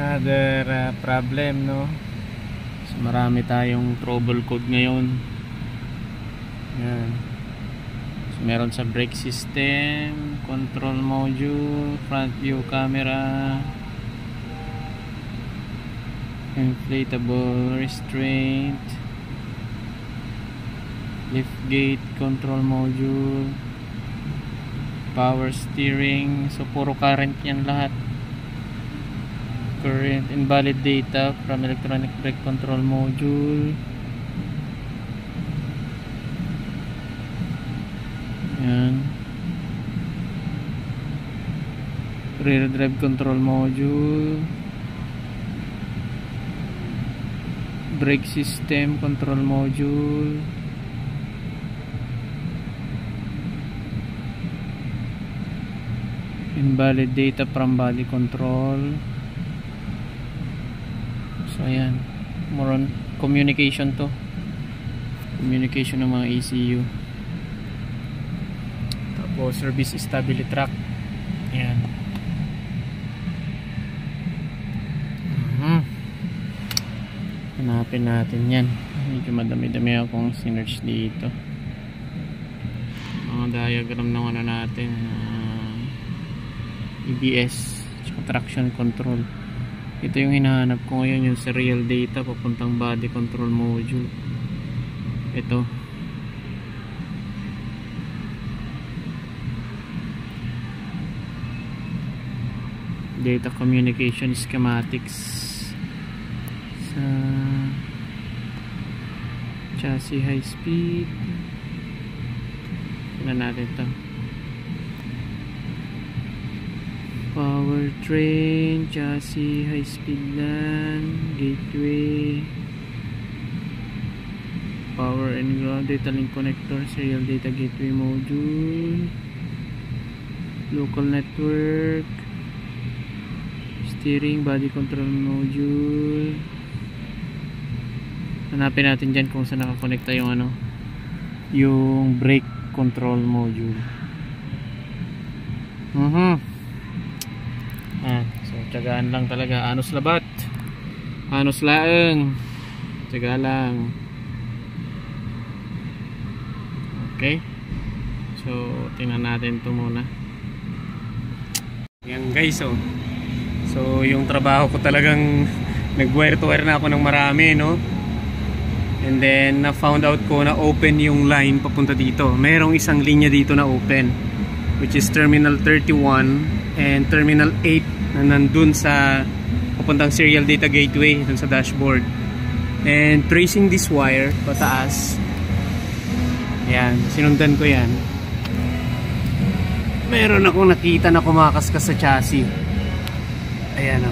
another problem, no? So, marami tayong trouble code ngayon. Yan. So, meron sa brake system, control module, front view camera, inflatable restraint, lift gate control module, power steering. So puro current yan lahat. Current, invalid data from electronic brake control module. Yan. Rear drive control module, brake system control module, invalid data from body control. So ayan, more on communication to, communication ng mga ECU. Tapos service stability track. Ayan. Hanapin natin yan. Medyo madami-dami akong sinerge dito. Mga diagram ng ano natin, EBS traction control. Ito yung hinahanap ko ngayon, yung serial data papuntang body control module. Ito. Data communication schematics sa chassis high speed. Tignan natin ito. Powertrain, chassis, high speed LAN, gateway, power and ground, data link connector, serial data gateway module, local network, steering, body control module. Hanapin natin dyan kung saan nakakonekta yung ano, yung brake control module. So tiyagaan lang talaga, anos labat, anos laeng, tiyaga lang. Okay, so tingnan natin ito muna. Yan guys, so yung trabaho ko talagang nag-wire to wire na ako ng marami, no? And then na found out ko na open yung line papunta dito. Merong isang linya dito na open, which is terminal 31 and terminal 8 na nandun sa papuntang serial data gateway dun sa dashboard. And tracing this wire pataas, yan, sinundan ko yan, meron akong nakita na kumakaskas sa chassis. Ayan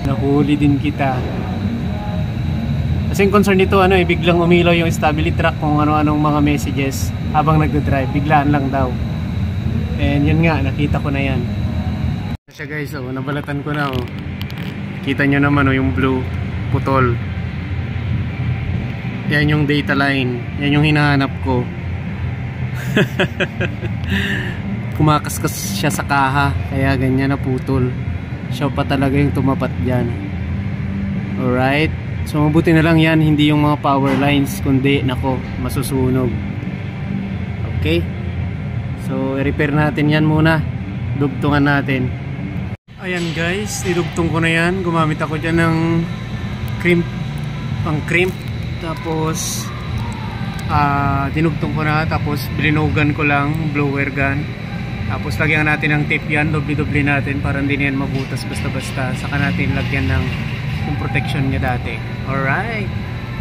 nahuli din kita. Kasi yung concern nito, biglang umilaw yung stability track kung ano-anong mga messages habang nagdadrive, biglaan lang daw. And yun nga, nakita ko na yan. Siya guys, nabalatan ko na. Kita nyo naman yung blue, putol. Yan yung data line, yan yung hinahanap ko. Kumakaskas siya sa kaha, kaya ganyan na putol. Siya pa talaga yung tumapat dyan. Alright, so mabuti na lang yan, hindi yung mga power lines, kundi nako, masusunog. Okay, so i-repair natin yan muna, dugtungan natin. Ayan guys, idugtong ko na yan. Gumamit ako dyan ng crimp, pang crimp. Tapos dinugtong ko na, tapos blinogan ko lang, blower gun. Tapos lagyan natin ng tape yan, doble-doble natin para hindi yan mabutas basta-basta. Saka natin lagyan ng yung protection niya dati. Alright.